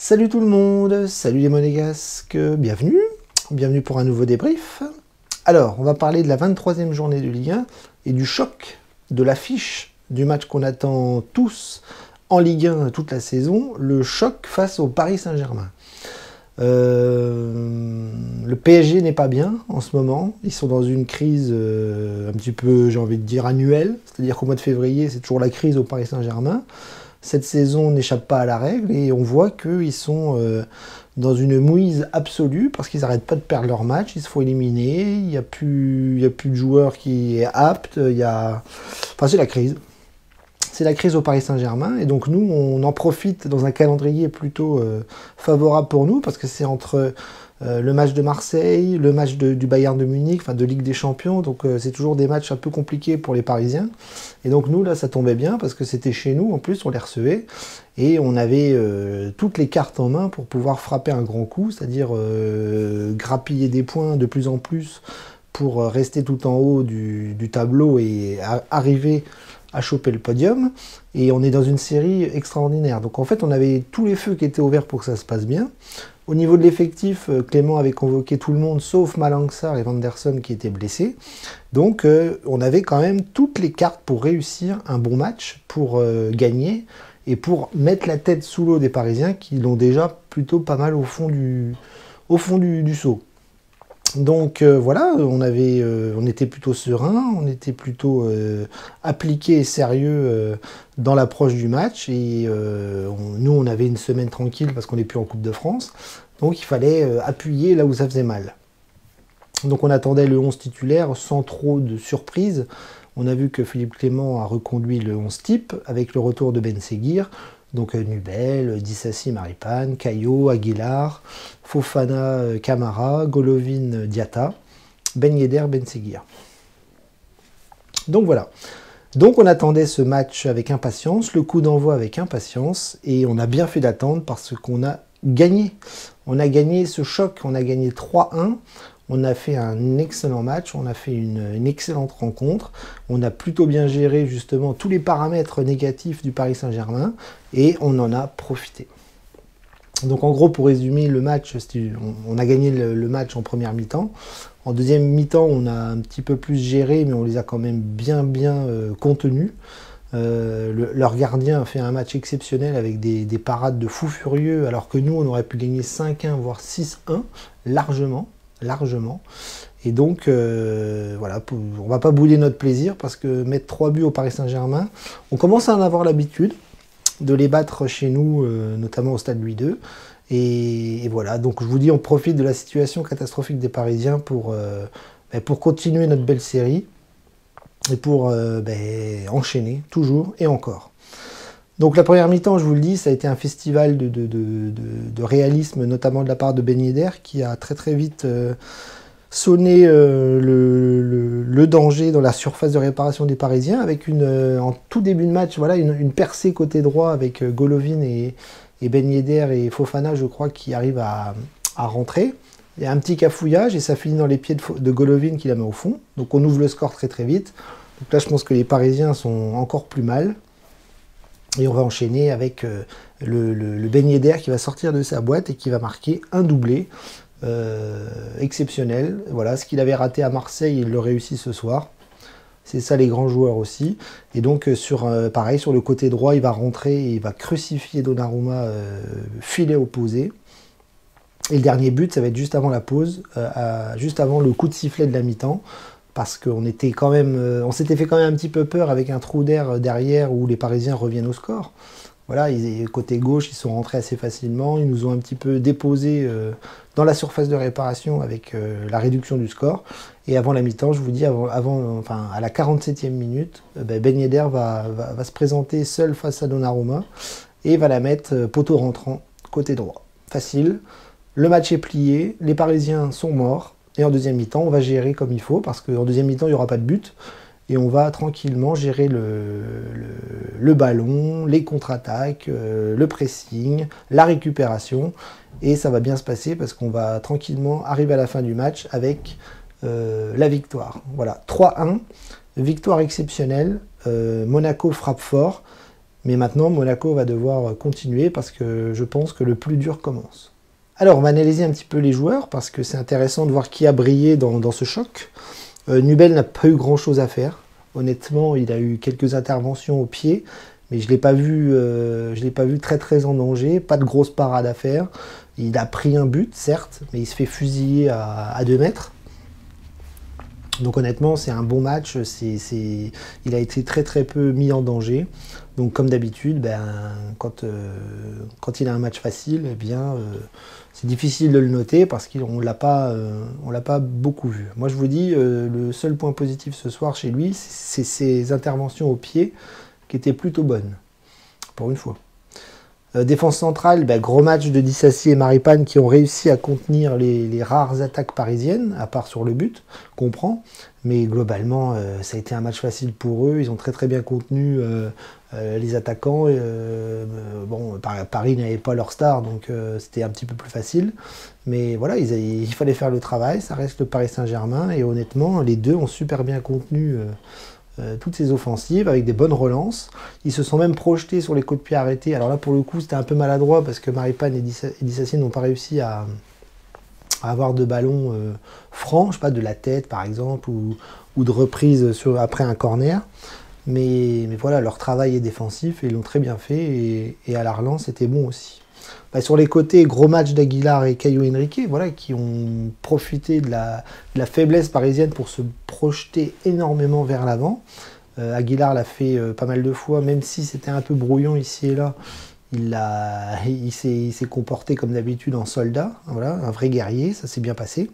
Salut tout le monde, salut les monégasques, bienvenue pour un nouveau débrief. Alors, on va parler de la 23e journée de Ligue 1 et du choc de l'affiche du match qu'on attend tous en Ligue 1 toute la saison, le choc face au Paris Saint-Germain. Le PSG n'est pas bien en ce moment, ils sont dans une crise un petit peu, j'ai envie de dire, annuelle, c'est-à-dire qu'au mois de février, c'est toujours la crise au Paris Saint-Germain. Cette saison n'échappe pas à la règle et on voit qu'ils sont dans une mouise absolue parce qu'ils n'arrêtent pas de perdre leur match, ils se font éliminer, il n'y a plus de joueurs qui est apte, enfin c'est la crise. C'est la crise au Paris Saint-Germain et donc nous on en profite dans un calendrier plutôt favorable pour nous parce que c'est entre le match de Marseille, le match du Bayern de Munich, enfin de Ligue des Champions, donc c'est toujours des matchs un peu compliqués pour les Parisiens. Et donc nous là ça tombait bien parce que c'était chez nous, en plus on les recevait et on avait toutes les cartes en main pour pouvoir frapper un grand coup, c'est-à-dire grappiller des points de plus en plus pour rester tout en haut du tableau et arriver à choper le podium. Et on est dans une série extraordinaire. Donc en fait on avait tous les feux qui étaient ouverts pour que ça se passe bien. Au niveau de l'effectif, Clément avait convoqué tout le monde, sauf Malang Sarr et Vanderson qui étaient blessés. Donc on avait quand même toutes les cartes pour réussir un bon match, pour gagner, et pour mettre la tête sous l'eau des Parisiens qui l'ont déjà plutôt pas mal au fond du seau. Donc voilà, on était plutôt serein, on était plutôt appliqué et sérieux dans l'approche du match. Et nous, on avait une semaine tranquille parce qu'on n'est plus en Coupe de France. Donc il fallait appuyer là où ça faisait mal. Donc on attendait le 11 titulaire sans trop de surprise. On a vu que Philippe Clément a reconduit le 11 type avec le retour de Ben Seguir. Donc Nubel, Dissassi, Maripane, Caillot, Aguilar, Fofana, Camara, Golovin, Diatta, Ben Yedder, Ben Seguir. Donc voilà. Donc on attendait ce match avec impatience, le coup d'envoi avec impatience, et on a bien fait d'attendre parce qu'on a gagné. On a gagné ce choc, on a gagné 3-1. On a fait un excellent match, on a fait une excellente rencontre, on a plutôt bien géré justement tous les paramètres négatifs du Paris Saint-Germain et on en a profité. Donc en gros, pour résumer le match, on a gagné le match en première mi-temps. En deuxième mi-temps, on a un petit peu plus géré, mais on les a quand même bien contenus. Leur gardien a fait un match exceptionnel avec des parades de fous furieux, alors que nous, on aurait pu gagner 5-1, voire 6-1, largement. Et donc voilà, on va pas bouder notre plaisir parce que mettre 3 buts au Paris Saint-Germain, on commence à en avoir l'habitude de les battre chez nous, notamment au stade Louis II. Et voilà, donc je vous dis, on profite de la situation catastrophique des Parisiens pour continuer notre belle série et pour enchaîner toujours et encore. Donc la première mi-temps, je vous le dis, ça a été un festival de réalisme, notamment de la part de Ben Yedder, qui a très vite sonné le danger dans la surface de réparation des Parisiens, avec en tout début de match, voilà, une percée côté droit avec Golovin et Ben Yedder et Fofana, je crois, qui arrivent à rentrer. Il y a un petit cafouillage et ça finit dans les pieds de Golovin qui la met au fond. Donc on ouvre le score très vite. Donc là, je pense que les Parisiens sont encore plus mal. Et on va enchaîner avec le Ben Yedder qui va sortir de sa boîte et qui va marquer un doublé exceptionnel. Voilà, ce qu'il avait raté à Marseille, il le réussit ce soir. C'est ça les grands joueurs aussi. Et donc pareil, sur le côté droit, il va rentrer et il va crucifier Donnarumma filet opposé. Et le dernier but, ça va être juste avant la pause, juste avant le coup de sifflet de la mi-temps. Parce qu'on était quand même, on s'était fait quand même un petit peu peur avec un trou d'air derrière où les Parisiens reviennent au score. Voilà, côté gauche, ils sont rentrés assez facilement, ils nous ont un petit peu déposé dans la surface de réparation avec la réduction du score. Et avant la mi-temps, je vous dis, à la 47e minute, Ben Yedder va se présenter seul face à Donnarumma et va la mettre poteau rentrant côté droit. Facile, le match est plié, les Parisiens sont morts. Et en deuxième mi-temps, on va gérer comme il faut, parce qu'en deuxième mi-temps, il n'y aura pas de but. Et on va tranquillement gérer le ballon, les contre-attaques, le pressing, la récupération. Et ça va bien se passer parce qu'on va tranquillement arriver à la fin du match avec la victoire. Voilà, 3-1, victoire exceptionnelle. Monaco frappe fort. Mais maintenant, Monaco va devoir continuer parce que je pense que le plus dur commence. Alors, on va analyser un petit peu les joueurs parce que c'est intéressant de voir qui a brillé dans ce choc. Nubel n'a pas eu grand-chose à faire. Honnêtement, il a eu quelques interventions au pied, mais je ne l'ai pas vu très très en danger. Pas de grosse parade à faire. Il a pris un but, certes, mais il se fait fusiller à 2 mètres. Donc honnêtement, c'est un bon match. Il a été très très peu mis en danger. Donc comme d'habitude, quand il a un match facile, eh bien, c'est difficile de le noter parce qu'on l'a pas beaucoup vu. Moi je vous dis, le seul point positif ce soir chez lui, c'est ses interventions au pied qui étaient plutôt bonnes, pour une fois. Défense centrale, gros match de Disasi et Maripane qui ont réussi à contenir les rares attaques parisiennes, à part sur le but, qu'on prend. Mais globalement, ça a été un match facile pour eux. Ils ont très très bien contenu les attaquants. Paris n'avait pas leur star, donc c'était un petit peu plus facile. Mais voilà, il fallait faire le travail. Ça reste le Paris Saint-Germain. Et honnêtement, les deux ont super bien contenu toutes ces offensives avec des bonnes relances. Ils se sont même projetés sur les coups de pied arrêtés. Alors là, pour le coup, c'était un peu maladroit parce que Maripane et Disasi n'ont pas réussi à avoir de ballons francs, je sais pas, de la tête par exemple, ou de reprise après un corner. Mais voilà, leur travail est défensif et ils l'ont très bien fait. Et à la relance, c'était bon aussi. Sur les côtés, gros match d'Aguilar et Caio Henrique, voilà, qui ont profité de la faiblesse parisienne pour se projeter énormément vers l'avant. Aguilar l'a fait pas mal de fois, même si c'était un peu brouillon ici et là. Il s'est comporté comme d'habitude en soldat, voilà, un vrai guerrier, ça s'est bien passé.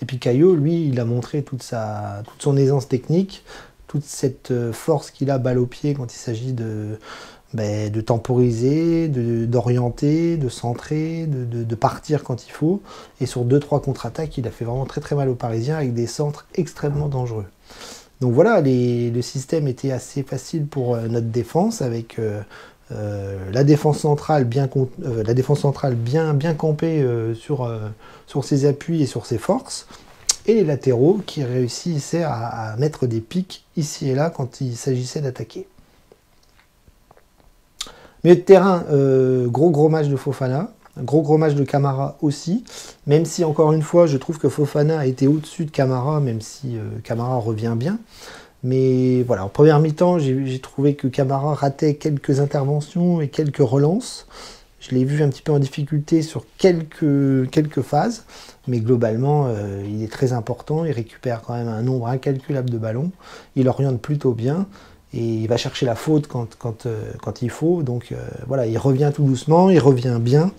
Et puis Caio, lui, il a montré toute son aisance technique, toute cette force qu'il a balle au pied quand il s'agit de temporiser, d'orienter, de centrer, de partir quand il faut. Et sur 2-3 contre-attaques, il a fait vraiment très très mal aux Parisiens avec des centres extrêmement dangereux. Donc voilà, le système était assez facile pour notre défense avec la défense centrale bien campée sur ses appuis et sur ses forces. Et les latéraux qui réussissaient à mettre des pics ici et là quand il s'agissait d'attaquer. Milieu de terrain, gros match de Fofana, gros match de Camara aussi, même si encore une fois je trouve que Fofana a été au-dessus de Camara, même si Camara revient bien. Mais voilà, en première mi-temps, j'ai trouvé que Camara ratait quelques interventions et quelques relances. Je l'ai vu un petit peu en difficulté sur quelques phases, mais globalement, il est très important, il récupère quand même un nombre incalculable de ballons, il oriente plutôt bien. Et il va chercher la faute quand il faut. Donc voilà, il revient tout doucement, il revient bien.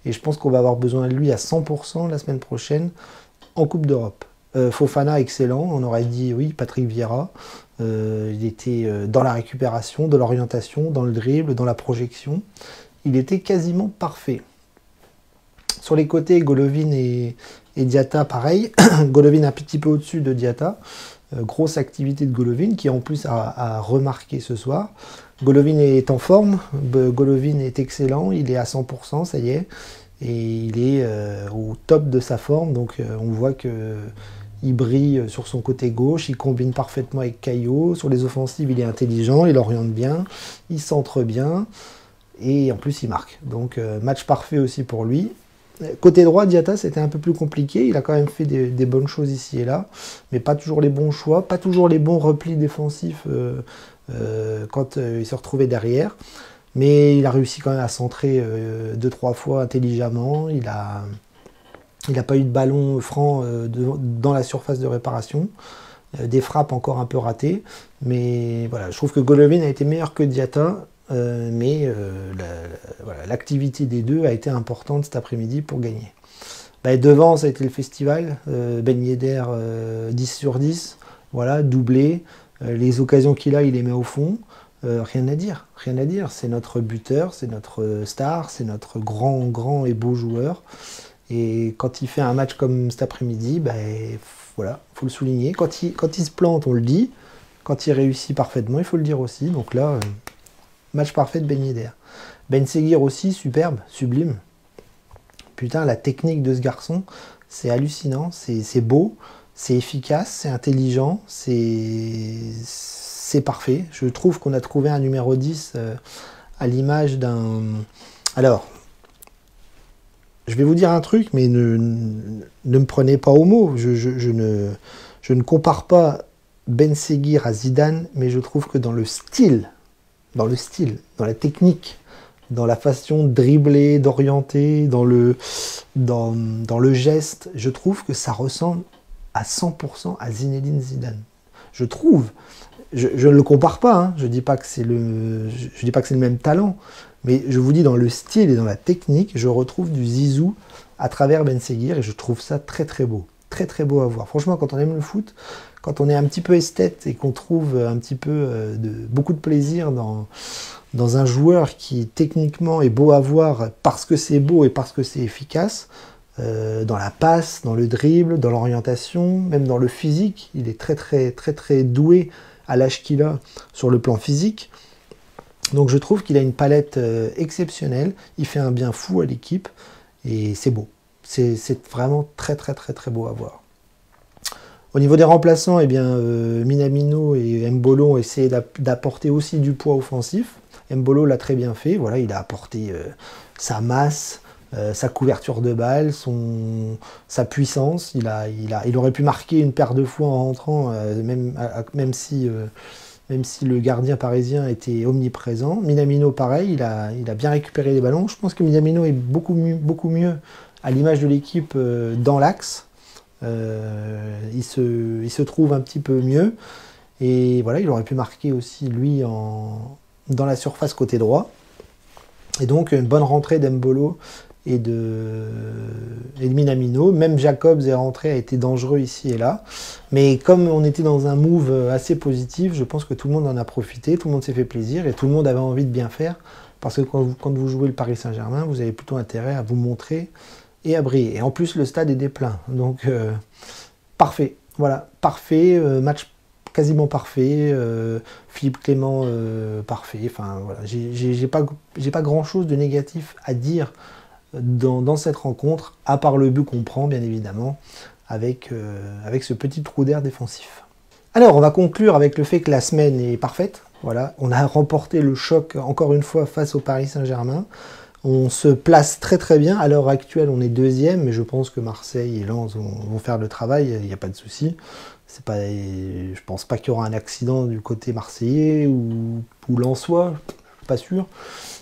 Et je pense qu'on va avoir besoin de lui à 100% la semaine prochaine en Coupe d'Europe. Fofana, excellent. On aurait dit, oui, Patrick Vieira. Il était dans la récupération, dans l'orientation, dans le dribble, dans la projection. Il était quasiment parfait. Sur les côtés, Golovin et Diatta, pareil. Golovin un petit peu au-dessus de Diatta. Grosse activité de Golovin qui en plus a remarqué ce soir. Golovin est en forme, Golovin est excellent, il est à 100%, ça y est, et il est au top de sa forme, donc on voit qu'il brille sur son côté gauche, il combine parfaitement avec Caio, sur les offensives il est intelligent, il oriente bien, il centre bien, et en plus il marque. Donc match parfait aussi pour lui. Côté droit, Diatta, c'était un peu plus compliqué. Il a quand même fait des bonnes choses ici et là, mais pas toujours les bons choix, pas toujours les bons replis défensifs quand il se retrouvait derrière. Mais il a réussi quand même à centrer 2-3 fois intelligemment. Il n'a pas eu de ballon franc dans la surface de réparation. Des frappes encore un peu ratées. Mais voilà, je trouve que Golovin a été meilleur que Diatta. L'activité des deux a été importante cet après-midi pour gagner. Devant, ça a été le festival. Ben Yedder, 10 sur 10. Voilà, doublé. Les occasions qu'il a, il les met au fond. Rien à dire. C'est notre buteur, c'est notre star, c'est notre grand et beau joueur. Et quand il fait un match comme cet après-midi, voilà, faut le souligner. Quand il se plante, on le dit. Quand il réussit parfaitement, il faut le dire aussi. Donc là... match parfait de Ben Yedder. Ben Seguir aussi, superbe, sublime. Putain, la technique de ce garçon, c'est hallucinant, c'est beau, c'est efficace, c'est intelligent, c'est parfait. Je trouve qu'on a trouvé un numéro 10 à l'image d'un... Alors, je vais vous dire un truc, mais ne me prenez pas au mot. Je ne compare pas Ben Seguir à Zidane, mais je trouve que dans le style, dans la technique, dans la façon de dribbler, d'orienter, dans le geste, je trouve que ça ressemble à 100% à Zinedine Zidane. Je trouve. Je ne le compare pas, hein. Je dis pas que c'est le même talent, mais je vous dis, dans le style et dans la technique, je retrouve du Zizou à travers Ben Seguir et je trouve ça très très beau. Très très beau à voir. Franchement, quand on aime le foot, quand on est un petit peu esthète et qu'on trouve un petit peu beaucoup de plaisir dans un joueur qui techniquement est beau à voir parce que c'est beau et parce que c'est efficace, dans la passe, dans le dribble, dans l'orientation, même dans le physique, il est très très très très doué à l'âge qu'il a sur le plan physique. Donc je trouve qu'il a une palette exceptionnelle, il fait un bien fou à l'équipe et c'est beau. C'est vraiment très très très très beau à voir. Au niveau des remplaçants, eh bien, Minamino et Embolo ont essayé d'apporter aussi du poids offensif. Embolo l'a très bien fait, voilà, il a apporté sa masse, sa couverture de balle, sa puissance. Il aurait pu marquer une paire de fois en rentrant, même si le gardien parisien était omniprésent. Minamino, pareil, il a bien récupéré les ballons. Je pense que Minamino est beaucoup mieux à l'image de l'équipe dans l'axe. Il se trouve un petit peu mieux. Et voilà, il aurait pu marquer aussi, lui, dans la surface côté droit. Et donc, une bonne rentrée d'Embolo et de Minamino. Même Jacobs est rentré, a été dangereux ici et là. Mais comme on était dans un move assez positif, je pense que tout le monde en a profité, tout le monde s'est fait plaisir et tout le monde avait envie de bien faire. Parce que quand vous jouez le Paris Saint-Germain, vous avez plutôt intérêt à vous montrer et à briller. Et en plus, le stade est déplein. Donc, parfait. Voilà, parfait. Match quasiment parfait. Philippe Clément, parfait. Enfin, voilà. J'ai pas grand-chose de négatif à dire dans cette rencontre, à part le but qu'on prend, bien évidemment, avec ce petit trou d'air défensif. Alors, on va conclure avec le fait que la semaine est parfaite. Voilà, on a remporté le choc, encore une fois, face au Paris Saint-Germain. On se place très très bien. À l'heure actuelle, on est deuxième, mais je pense que Marseille et Lens vont faire le travail, il n'y a pas de souci. Je pense pas qu'il y aura un accident du côté marseillais ou lensois, pas sûr.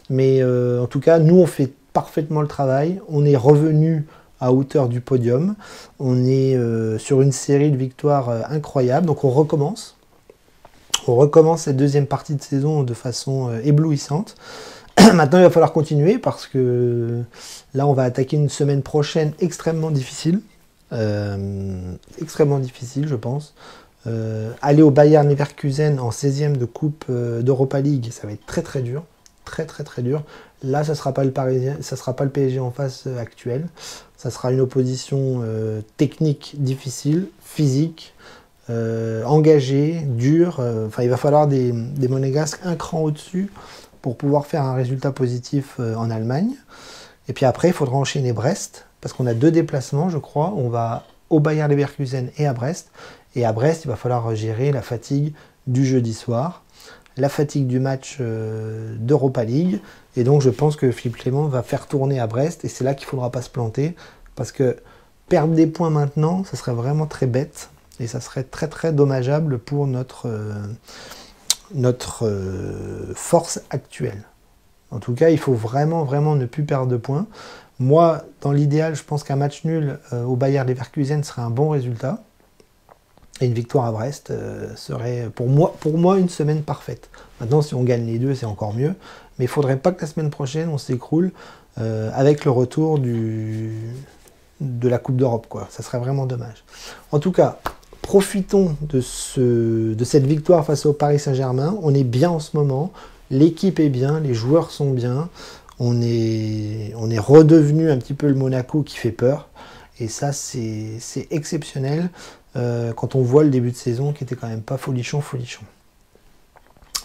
Mais en tout cas, nous, on fait parfaitement le travail. On est revenu à hauteur du podium. On est sur une série de victoires incroyables. Donc on recommence. On recommence cette deuxième partie de saison de façon éblouissante. Maintenant, il va falloir continuer parce que là, on va attaquer une semaine prochaine extrêmement difficile. Extrêmement difficile, je pense. Aller au Bayern Leverkusen en 16e de Coupe d'Europa League, ça va être très très dur. Très très très dur. Là, ça ne sera pas le Parisien, ça sera pas le PSG en face actuel. Ça sera une opposition technique difficile, physique, engagée, dure. Enfin, il va falloir des Monégasques un cran au-dessus pour pouvoir faire un résultat positif en Allemagne. Et puis après, il faudra enchaîner Brest, parce qu'on a 2 déplacements, je crois. On va au Bayer Leverkusen et à Brest. Et à Brest, il va falloir gérer la fatigue du jeudi soir, la fatigue du match d'Europa League. Et donc, je pense que Philippe Clément va faire tourner à Brest. Et c'est là qu'il ne faudra pas se planter, parce que perdre des points maintenant, ça serait vraiment très bête. Et ça serait très très dommageable pour notre force actuelle. En tout cas, il faut vraiment ne plus perdre de points. Moi, dans l'idéal, je pense qu'un match nul au Bayer Leverkusen serait un bon résultat. Et une victoire à Brest serait pour moi une semaine parfaite. Maintenant, si on gagne les deux, c'est encore mieux. Mais il ne faudrait pas que la semaine prochaine, on s'écroule avec le retour de la Coupe d'Europe, quoi. Ça serait vraiment dommage. En tout cas, profitons de cette victoire face au Paris Saint-Germain. On est bien en ce moment. L'équipe est bien, les joueurs sont bien. On est redevenu un petit peu le Monaco qui fait peur. Et ça, c'est exceptionnel quand on voit le début de saison qui était quand même pas folichon.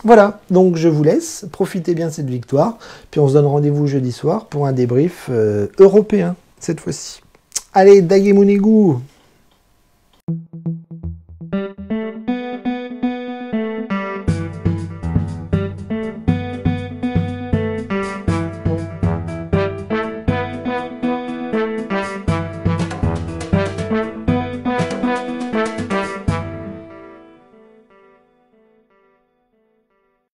Voilà, donc je vous laisse. Profitez bien de cette victoire. Puis on se donne rendez-vous jeudi soir pour un débrief européen cette fois-ci. Allez, Dagemunegu!